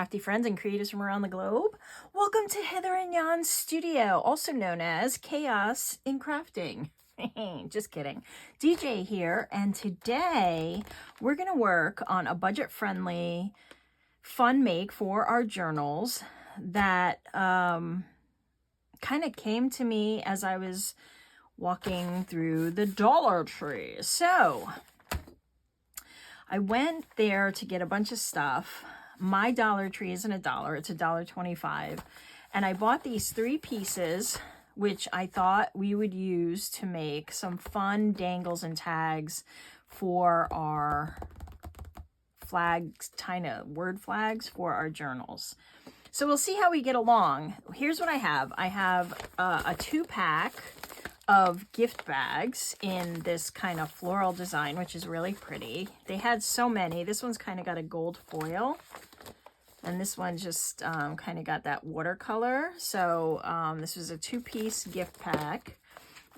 crafty friends and creators from around the globe. Welcome to Hither and Yon Studio, also known as Chaos in Crafting. Just kidding. DJ here, and today we're going to work on a budget-friendly fun make for our journals that kind of came to me as I was walking through the Dollar Tree. So I went there to get a bunch of stuff. My Dollar Tree isn't $1, it's $1.25. And I bought these 3 pieces, which I thought we would use to make some fun dangles and tags for our flags, kind of word flags for our journals. So we'll see how we get along. Here's what I have. I have a 2-pack of gift bags in this kind of floral design, which is really pretty. They had so many. This one's kind of got a gold foil, and this one just kind of got that watercolor. So this was a 2-piece gift pack.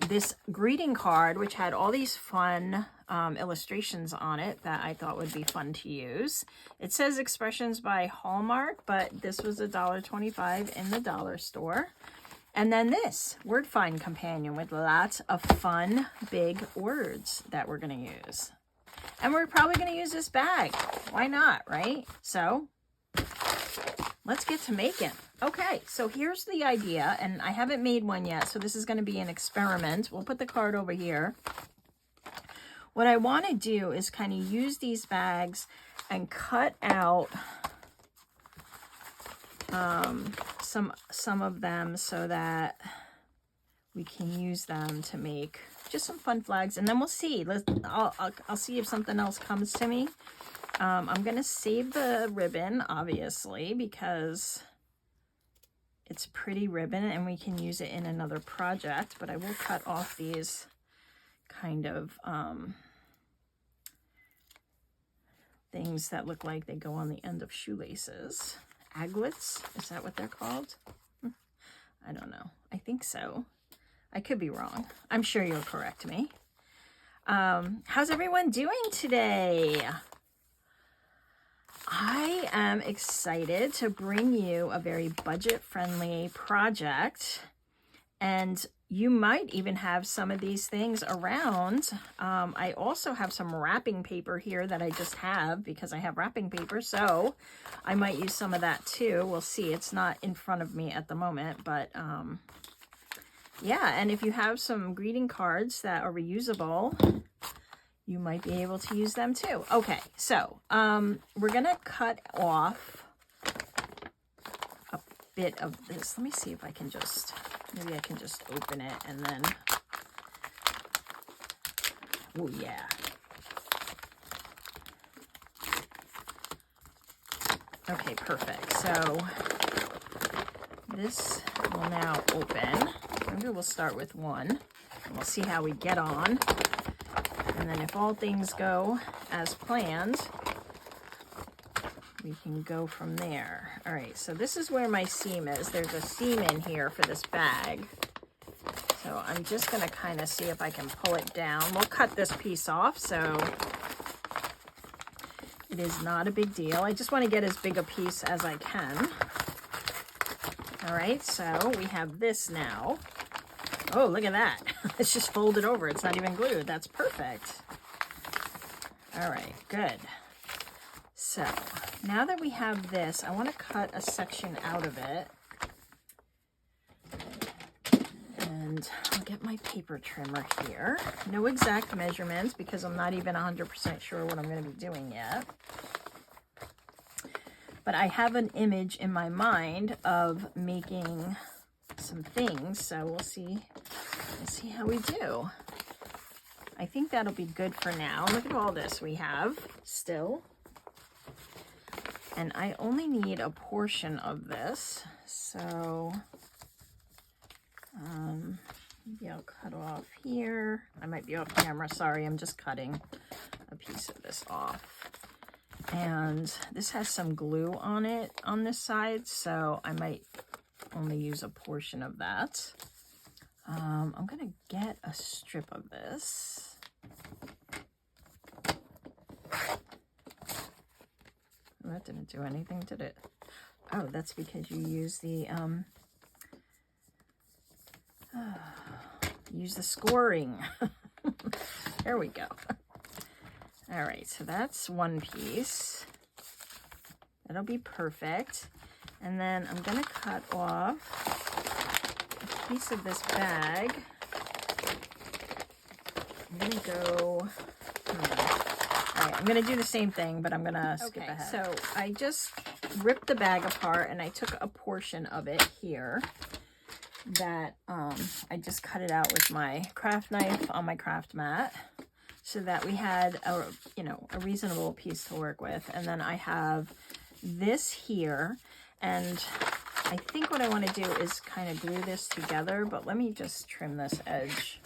This greeting card, which had all these fun illustrations on it that I thought would be fun to use. It says Expressions by Hallmark, but this was $1.25 in the dollar store. And then this word find companion with lots of fun big words that we're going to use. And we're probably going to use this bag. Why not, right? So let's get to making. Okay, so here's the idea, and I haven't made one yet, so this is going to be an experiment. We'll put the card over here. What I want to do is kind of use these bags and cut out some of them so that we can use them to make just some fun flags, and then we'll see. I'll see if something else comes to me. I'm gonna save the ribbon, obviously, because it's pretty ribbon and we can use it in another project, but I will cut off these kind of things that look like they go on the end of shoelaces. Aglets, is that what they're called? I don't know. I think so. I could be wrong. I'm sure you'll correct me. How's everyone doing today? I am excited to bring you a very budget-friendly project, and you might even have some of these things around. I also have some wrapping paper here that I just have because I have wrapping paper, so I might use some of that too. We'll see. It's not in front of me at the moment, but yeah, and if you have some greeting cards that are reusable, you might be able to use them too. Okay, so we're gonna cut off a bit of this. Let me see if I can just, maybe I can just open it and then, oh yeah. Okay, perfect. So this will now open. Maybe we'll start with one and we'll see how we get on. And then if all things go as planned, we can go from there. All right, so this is where my seam is. There's a seam in here for this bag. So I'm just gonna kind of see if I can pull it down. We'll cut this piece off, so it is not a big deal. I just want to get as big a piece as I can. All right, so we have this now. Oh, look at that. It's just folded over. It's not even glued. That's perfect. All right, good. So now that we have this, I want to cut a section out of it. And I'll get my paper trimmer here. No exact measurements because I'm not even 100% sure what I'm going to be doing yet. But I have an image in my mind of making some things, so we'll see how we do. I think that'll be good for now. Look at all this we have still. And I only need a portion of this, so maybe I'll cut off here. I might be off camera, sorry, I'm just cutting a piece of this off. And this has some glue on it on this side, so I might only use a portion of that. I'm gonna get a strip of this. That didn't do anything, did it? Oh, that's because you use the scoring. There we go. All right, so that's one piece. That'll be perfect. And then I'm gonna cut off a piece of this bag. I'm gonna go, all right, I'm gonna do the same thing, but I'm gonna skip ahead. So I just ripped the bag apart and I took a portion of it here that I just cut it out with my craft knife on my craft mat so that we had a, you know, a reasonable piece to work with. And then I have this here, and I think what I want to do is kind of glue this together, but let me just trim this edge.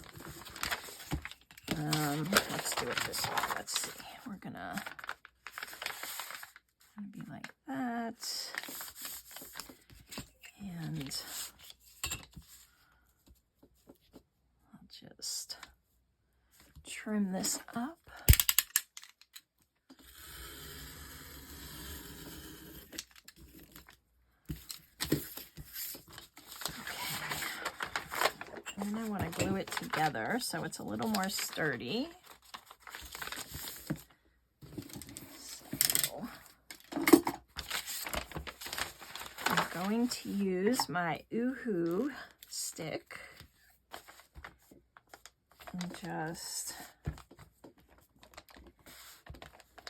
Let's do it this way. Let's see. We're gonna be like that. And I'll just trim this up. And I want to glue it together so it's a little more sturdy. So I'm going to use my Oohoo stick and just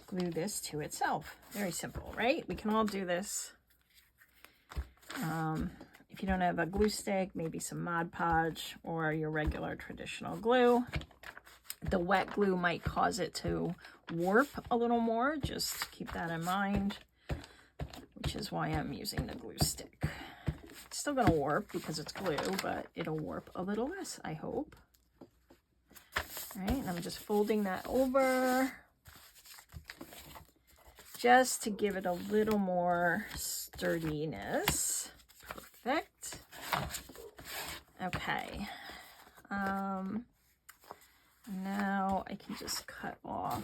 glue this to itself. Very simple, right? We can all do this. If you don't have a glue stick, maybe some Mod Podge or your regular traditional glue. The wet glue might cause it to warp a little more. Just keep that in mind, which is why I'm using the glue stick. It's still going to warp because it's glue, but it'll warp a little less, I hope. All right, and I'm just folding that over just to give it a little more sturdiness. Perfect. Okay. Now I can just cut off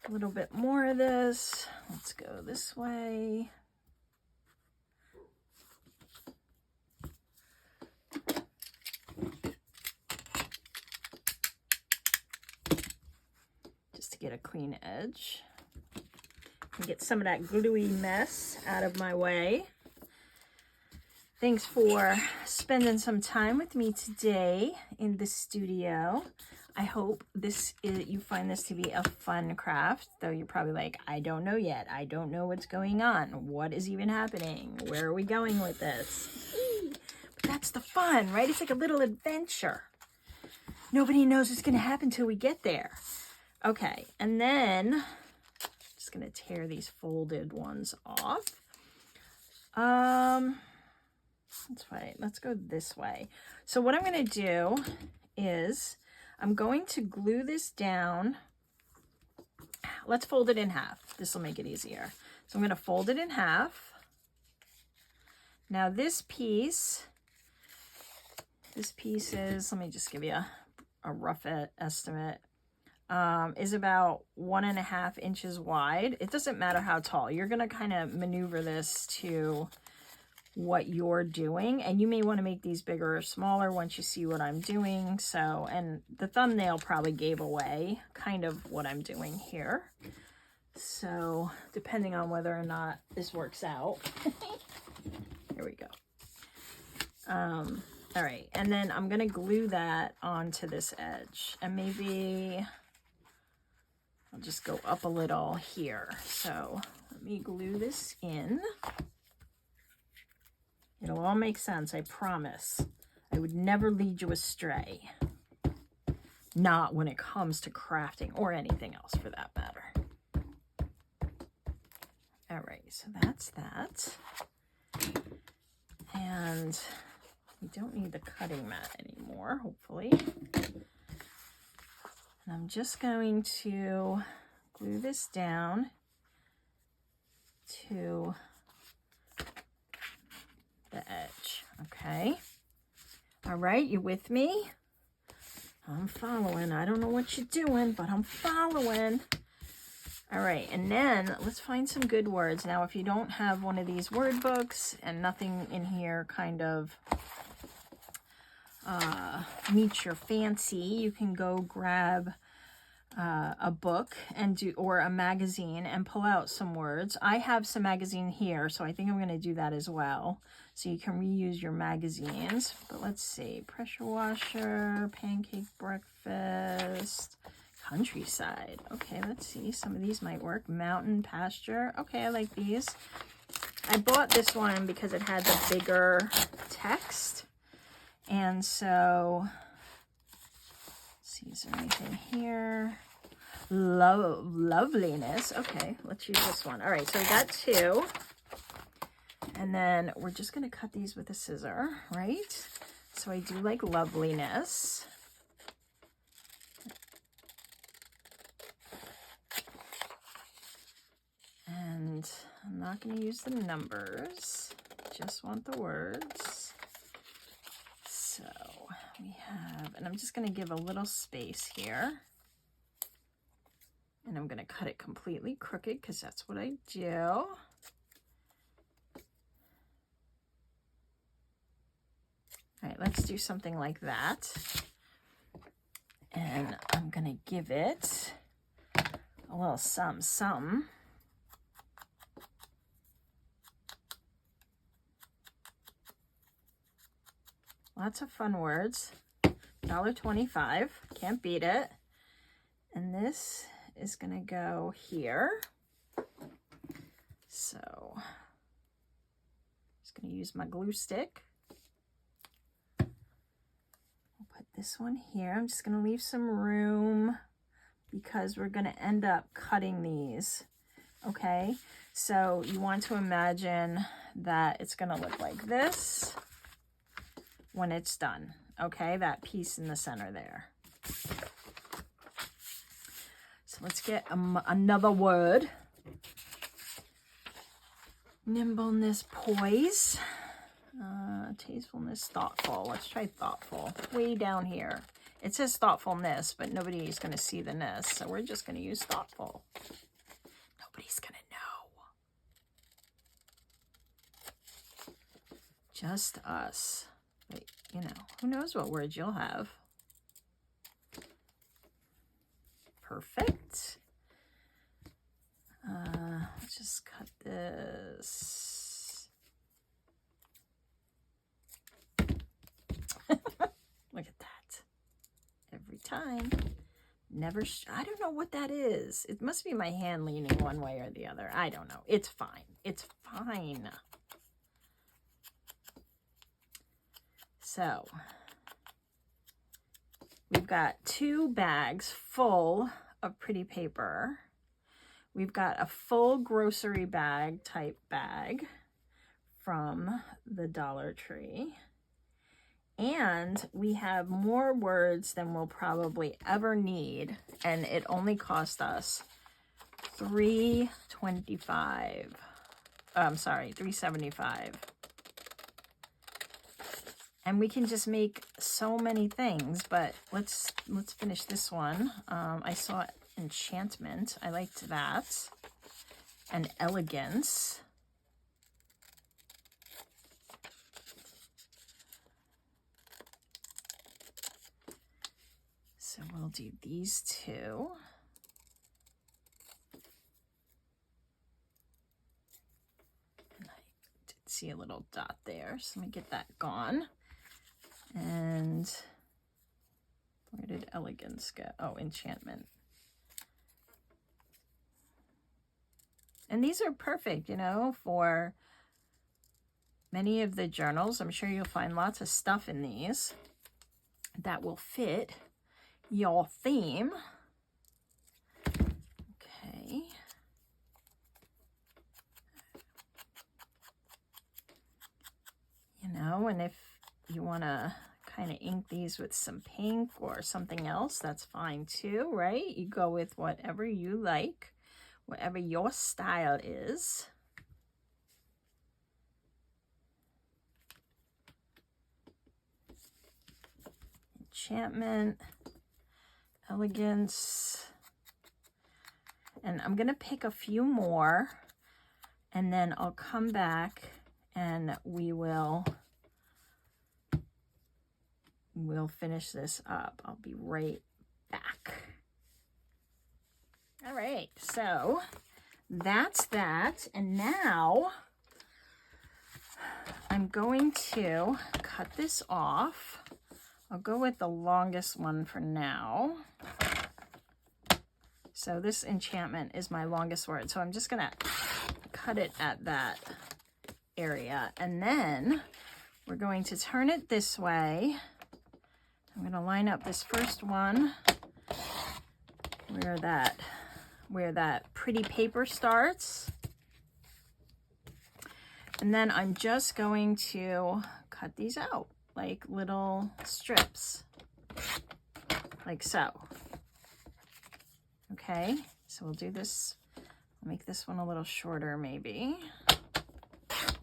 a little bit more of this. Let's go this way. Just to get a clean edge and get some of that gluey mess out of my way. Thanks for spending some time with me today in the studio. I hope you find this to be a fun craft, though you're probably like, I don't know yet. I don't know what's going on. What is even happening? Where are we going with this? But that's the fun, right? It's like a little adventure. Nobody knows what's going to happen till we get there. Okay, and then I'm just going to tear these folded ones off. That's right. Let's go this way. So what I'm going to do is I'm going to glue this down. Let's fold it in half. This will make it easier. So I'm going to fold it in half. Now this piece is, let me just give you a rough estimate, is about 1.5 inches wide. It doesn't matter how tall. You're going to kind of maneuver this to what you're doing, and you may want to make these bigger or smaller once you see what I'm doing. So, and the thumbnail probably gave away kind of what I'm doing here. So depending on whether or not this works out. Here we go. All right, and then I'm gonna glue that onto this edge, and maybe I'll just go up a little here. So let me glue this in. It'll all make sense, I promise. I would never lead you astray. Not when it comes to crafting or anything else for that matter. All right, so that's that. And we don't need the cutting mat anymore, hopefully. And I'm just going to glue this down to the edge. Okay. All right, you with me? I'm following. I don't know what you're doing, but I'm following. All right, and then let's find some good words. Now, if you don't have one of these word books and nothing in here kind of meets your fancy, you can go grab a book and or a magazine and pull out some words. I have some magazine here, so I think I'm going to do that as well. So you can reuse your magazines. But let's see, pressure washer, pancake breakfast, countryside. Okay, let's see. Some of these might work. Mountain pasture. Okay, I like these. I bought this one because it had the bigger text. And so, let's see, is there anything here? Loveliness. Okay, let's use this one. All right, so we got two. And then we're just going to cut these with a scissor, right? So I do like loveliness. And I'm not going to use the numbers. Just want the words. So we have, and I'm just going to give a little space here. And I'm going to cut it completely crooked because that's what I do. All right, let's do something like that. And I'm going to give it a little some. Lots of fun words. $1.25. Can't beat it. And this is going to go here. So I'm just going to use my glue stick. I'll put this one here. I'm just going to leave some room because we're going to end up cutting these. Okay, so you want to imagine that it's going to look like this when it's done. Okay, that piece in the center there. So let's get another word. Nimbleness, poise. Tastefulness, thoughtful. Let's try thoughtful. Way down here. It says thoughtfulness, but nobody's going to see the ness. So we're just going to use thoughtful. Nobody's going to know. Just us. But, you know, who knows what words you'll have. Perfect. Let's just cut this. Look at that. Every time. Never, I don't know what that is. It must be my hand leaning one way or the other. I don't know. It's fine. It's fine. So, we've got 2 bags full of pretty paper. We've got a full grocery bag type bag from the Dollar Tree. And we have more words than we'll probably ever need. And it only cost us $3.25. I'm sorry, $3.75. And we can just make so many things, but let's finish this one. I saw enchantment. I liked that. And elegance. So we'll do these 2. And I did see a little dot there, so let me get that gone. And where did elegance go? Oh, enchantment. And these are perfect, you know, for many of the journals. I'm sure you'll find lots of stuff in these that will fit your theme. Okay. You know, and if you want to kind of ink these with some pink or something else, that's fine too, right? You go with whatever you like, whatever your style is. Enchantment, elegance. And I'm gonna pick a few more, and then I'll come back and we'll finish this up. I'll be right back. All right, so that's that. And now I'm going to cut this off. I'll go with the longest one for now. So this enchantment is my longest word. So I'm just gonna cut it at that area. And then we're going to turn it this way. I'm gonna line up this first one where that pretty paper starts. And then I'm just going to cut these out like little strips, like so. Okay, so we'll do this. I'll make this one a little shorter maybe,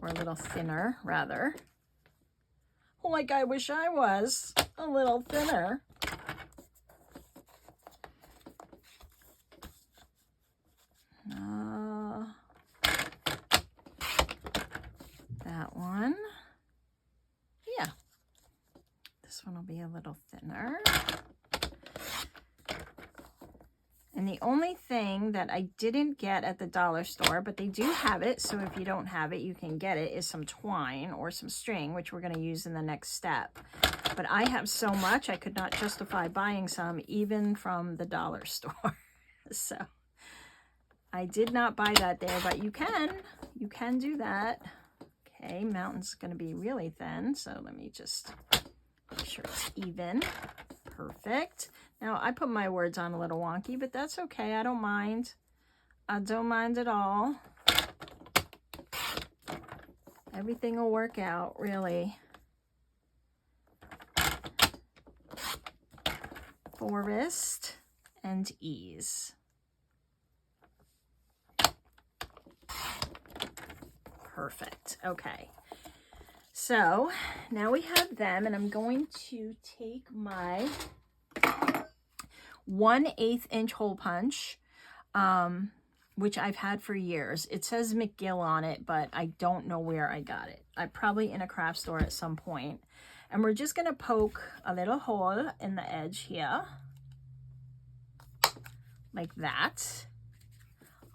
or a little thinner rather. Like I wish I was a little thinner. That one. Yeah. This one will be a little thinner. And the only thing that I didn't get at the dollar store, but they do have it, so if you don't have it, you can get it, is some twine or some string, which we're going to use in the next step. But I have so much, I could not justify buying some, even from the dollar store. So I did not buy that there, but you can do that. Okay, mountain's going to be really thin, so let me just make sure it's even. Perfect. Now, I put my words on a little wonky, but that's okay. I don't mind. I don't mind at all. Everything will work out, really. Forest and ease. Perfect. Okay. So now we have them, and I'm going to take my 1/8 inch hole punch, which I've had for years. It says McGill on it, but I don't know where I got it. I probably in a craft store at some point. And we're just going to poke a little hole in the edge here, like that,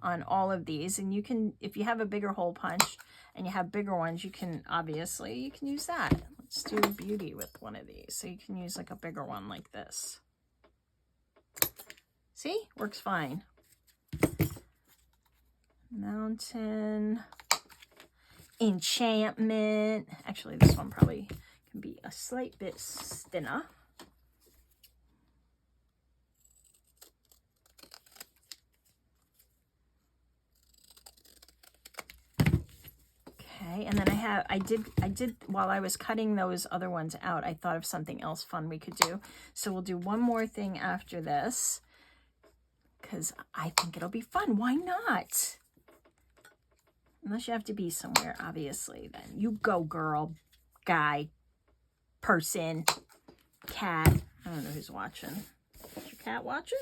on all of these. And you can, if you have a bigger hole punch and you have bigger ones, you can use that. Let's do beauty with one of these. So you can use like a bigger one like this. See, works fine. Mountain, enchantment. Actually, this one probably can be a slight bit thinner. Okay, and then I did while I was cutting those other ones out, I thought of something else fun we could do. So we'll do one more thing after this, because I think it'll be fun. Why not? Unless you have to be somewhere, obviously, then you go, girl, guy, person, cat. I don't know who's watching. Is your cat watching?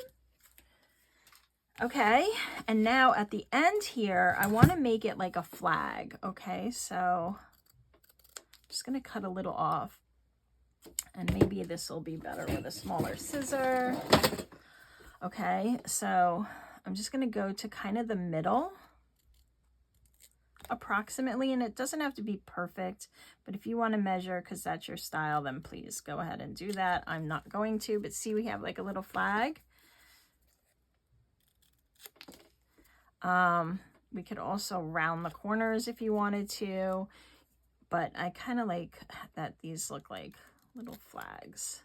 Okay, and now at the end here, I want to make it like a flag. Okay, so I'm just going to cut a little off. And maybe this will be better with a smaller scissor. Okay, so I'm just going to go to kind of the middle, approximately, and it doesn't have to be perfect, but if you want to measure because that's your style, then please go ahead and do that. I'm not going to, but see, we have like a little flag. We could also round the corners if you wanted to, but I kind of like that these look like little flags.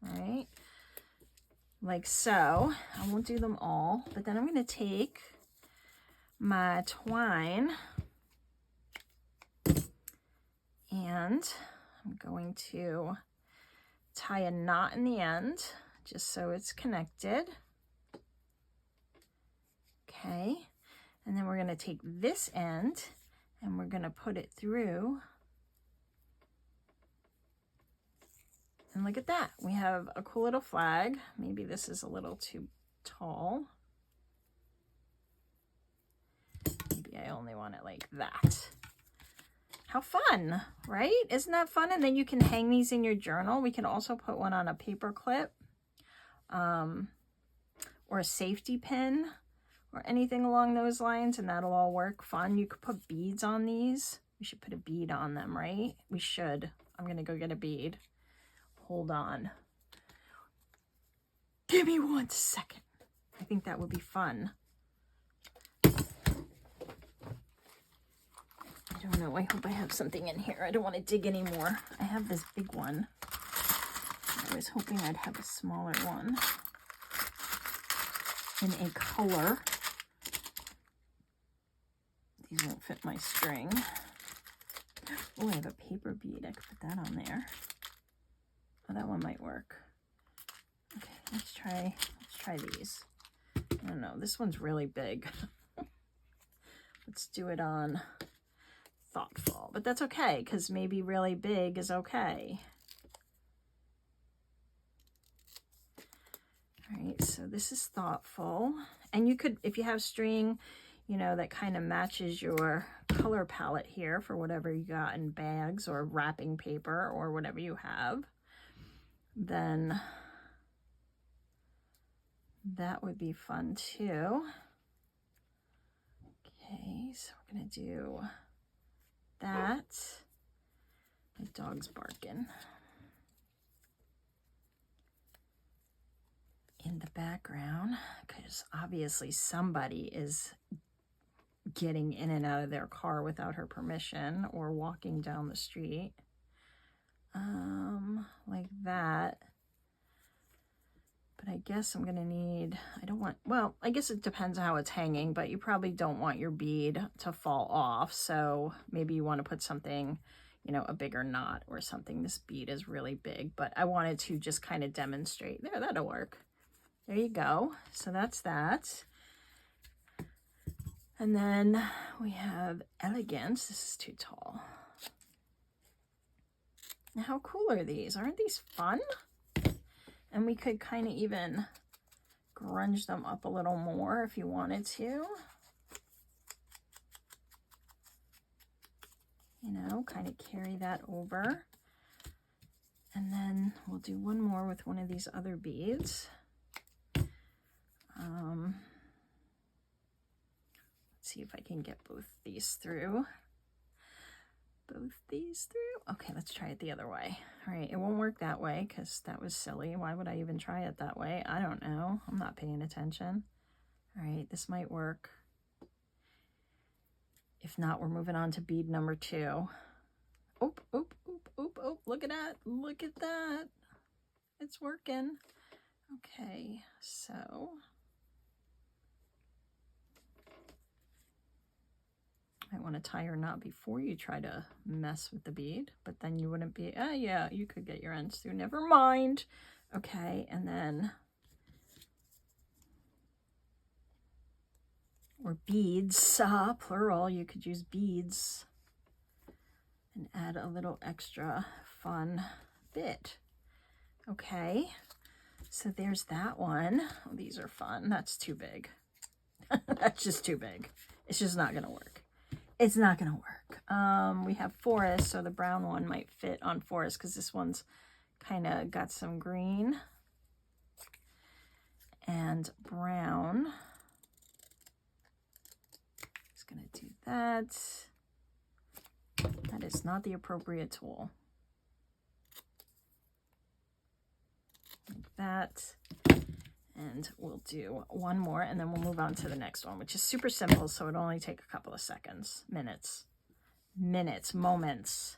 All right, like so. I won't do them all, but then I'm going to take my twine and I'm going to tie a knot in the end just so it's connected. Okay, and then we're going to take this end and we're going to put it through. And look at that. We have a cool little flag. Maybe this is a little too tall. Maybe I only want it like that. How fun, right? Isn't that fun? And then you can hang these in your journal. We can also put one on a paper clip, or a safety pin or anything along those lines, and that'll all work fun. You could put beads on these. We should put a bead on them, right? We should. I'm going to go get a bead. Hold on. Give me 1 second. I think that would be fun. I don't know. I hope I have something in here. I don't want to dig anymore. I have this big one. I was hoping I'd have a smaller one in a color. These won't fit my string. Oh, I have a paper bead. I could put that on there. Oh, that one might work. Okay, let's try these. I don't know. This one's really big. Let's do it on thoughtful, but that's okay, because maybe really big is okay. All right, so this is thoughtful. And you could, if you have string, you know, that kind of matches your color palette here for whatever you got in bags or wrapping paper or whatever you have, then that would be fun too. Okay, so we're gonna do that. My dog's barking. In the background, because obviously somebody is getting in and out of their car without her permission or walking down the street. Like that. But I guess I'm gonna need, I don't want, well, I guess it depends how it's hanging, but you probably don't want your bead to fall off. So maybe you want to put something, you know, a bigger knot or something. This bead is really big, but I wanted to just kind of demonstrate. There, that'll work. There you go. So that's that. And then we have Elegance. This is too tall. Now, how cool are these? Aren't these fun? And we could kind of even grunge them up a little more if you wanted to. You know, kind of carry that over. And then we'll do one more with one of these other beads. Let's see if I can get both these through. Okay, let's try it the other way. All right, it won't work that way because that was silly. Why would I even try it that way? I don't know. I'm not paying attention. All right, this might work. If not, we're moving on to bead number 2. Oop, oop, oop, oop, oop. Look at that. Look at that. It's working. Okay, so I want to tie your knot before you try to mess with the bead, but then you wouldn't be, yeah, you could get your ends through. Never mind. Okay, and then, or beads, plural, you could use beads and add a little extra fun bit. Okay, so there's that one. Oh, these are fun. That's too big. That's just too big. It's just not going to work. It's not going to work. We have forest, so the brown one might fit on forest because this one's kind of got some green and brown. Just going to do that. That is not the appropriate tool. Like that. And we'll do one more, and then we'll move on to the next one, which is super simple, so it'll only take a couple of seconds. Moments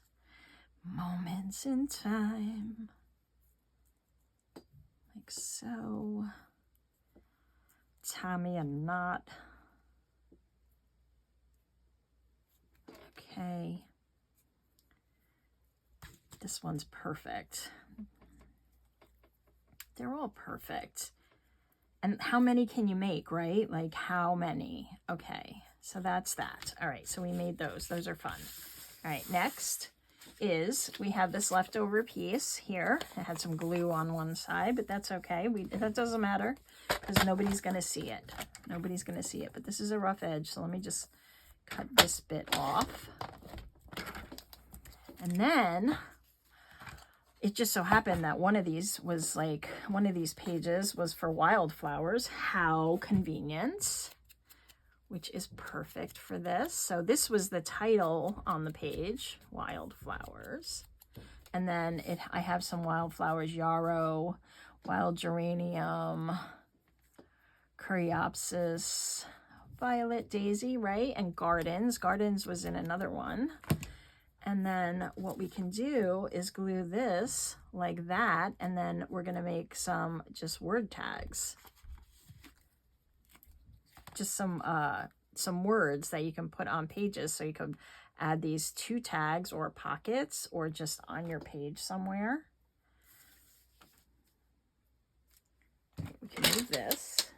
in time. Like so. Tie me a knot. Okay. This one's perfect. They're all perfect. And how many can you make, right? Like how many? Okay, so that's that. All right, so we made those. Those are fun. All right, next is we have this leftover piece here. It had some glue on one side, but that's okay. That doesn't matter because nobody's going to see it. Nobody's going to see it, but this is a rough edge. So let me just cut this bit off. And then it just so happened that one of these pages was for wildflowers. How convenient. Which is perfect for this. So this was the title on the page, Wildflowers. And then I have some wildflowers, yarrow, wild geranium, coreopsis, violet daisy, right? And gardens. Gardens was in another one. And then what we can do is glue this like that. And then we're gonna make some just word tags. Just some words that you can put on pages, so you could add these to tags or pockets or just on your page somewhere. We can move this.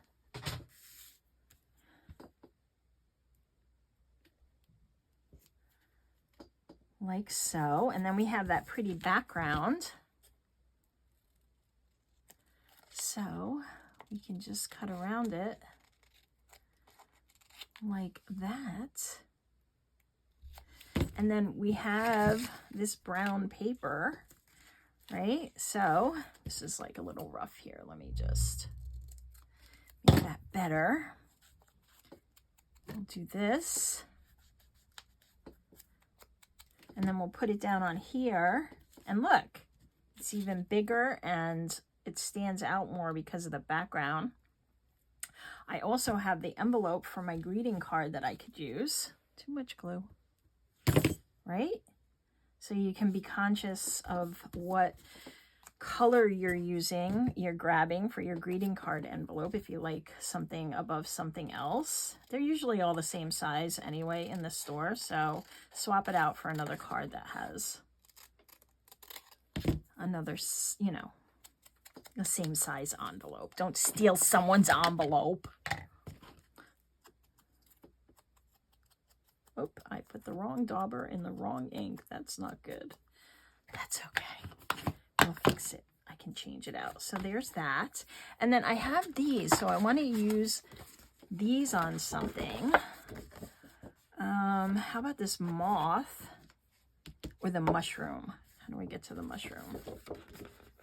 Like so, and then we have that pretty background. So we can just cut around it like that. And then we have this brown paper, right? So this is like a little rough here. Let me just make that better. We'll do this. And then we'll put it down on here. And look, it's even bigger and it stands out more because of the background. I also have the envelope for my greeting card that I could use. Too much glue, right? So you can be conscious of what color you're grabbing for your greeting card envelope if you like something above something else. They're usually all the same size anyway in the store, so swap it out for another card that has another, the same size envelope. Don't steal someone's envelope. Oop, I put the wrong dauber in the wrong ink. That's not good. That's okay. We'll fix it. I can change it out. So there's that. And then I have these. So I want to use these on something. How about this moth or the mushroom? How do we get to the mushroom?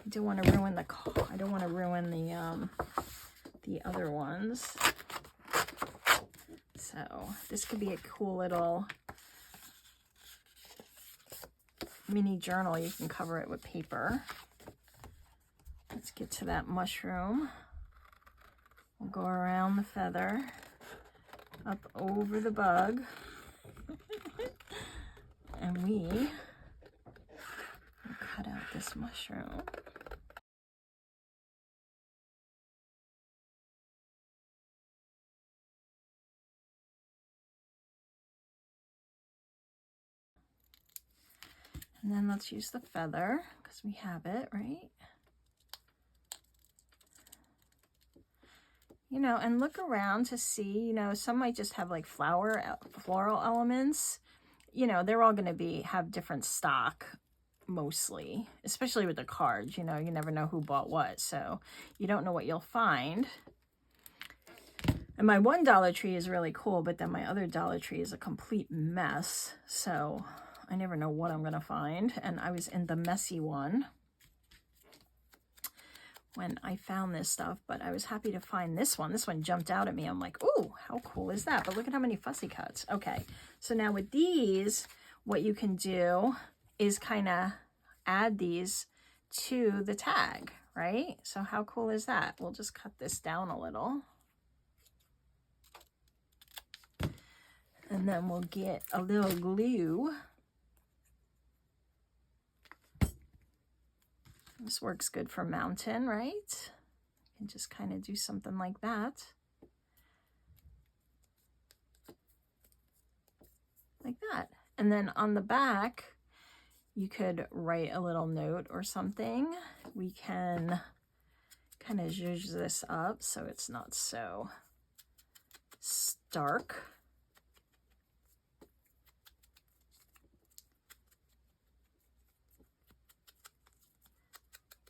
I don't want to ruin the other ones. So this could be a cool little mini journal. You can cover it with paper. Let's get to that mushroom. We'll go around the feather, up over the bug, and we will cut out this mushroom. And then let's use the feather because we have it, right? And look around to see, some might just have like floral elements. They're all going to have different stock mostly, especially with the cards. You never know who bought what, so you don't know what you'll find. And my one Dollar Tree is really cool, but then my other Dollar Tree is a complete mess. So I never know what I'm going to find. And I was in the messy one when I found this stuff, but I was happy to find this one. This one jumped out at me. I'm like, ooh, how cool is that? But look at how many fussy cuts. Okay, so now with these, what you can do is kind of add these to the tag, right? So how cool is that? We'll just cut this down a little. And then we'll get a little glue. This works good for mountain, right? You can just kind of do something like that. Like that. And then on the back, you could write a little note or something. We can kind of zhuzh this up so it's not so stark.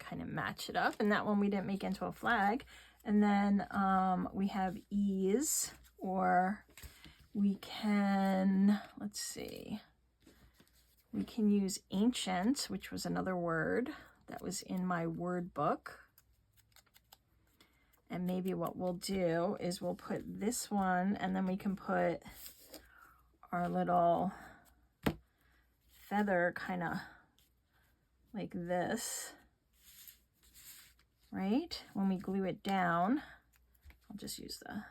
kind of match it up. And that one we didn't make into a flag. And then we have ease, or we can, let's see, we can use ancient, which was another word that was in my word book. And maybe what we'll do is we'll put this one, and then we can put our little feather kind of like this, right? When we glue it down, I'll just use the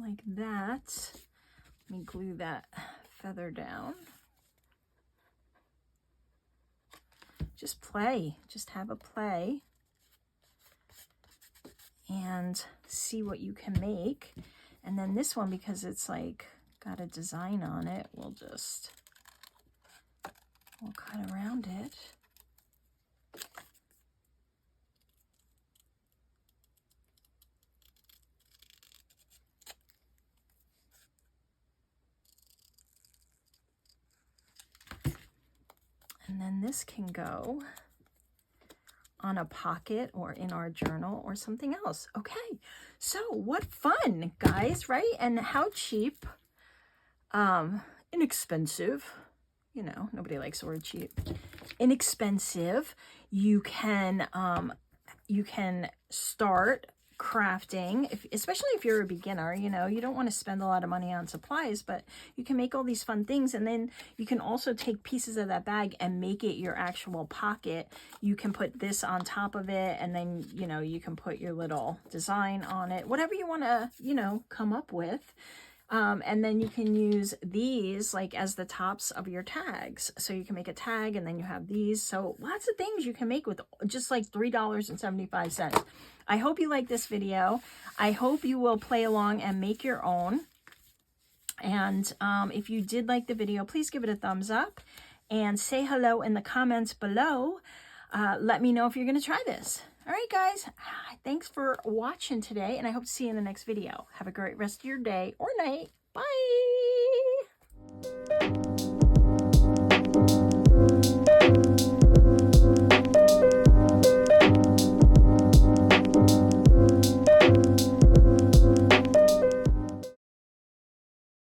like that. Let me glue that feather down. Just play, just have a play and see what you can make. And then this one, because it's like got a design on it, we'll cut around it. And then this can go on a pocket or in our journal or something else. Okay, so what fun, guys, right? And how cheap, inexpensive, you know, nobody likes the word cheap, inexpensive. You can start crafting, especially if you're a beginner. You know, you don't want to spend a lot of money on supplies, but you can make all these fun things. And then you can also take pieces of that bag and make it your actual pocket. You can put this on top of it, and then, you know, you can put your little design on it, whatever you want to, you know, come up with. And then you can use these like as the tops of your tags. So you can make a tag, and then you have these. So lots of things you can make with just like $3.75. I hope you like this video. I hope you will play along and make your own. And if you did like the video, please give it a thumbs up and say hello in the comments below. Let me know if you're going to try this. All right, guys, thanks for watching today, and I hope to see you in the next video. Have a great rest of your day or night. Bye.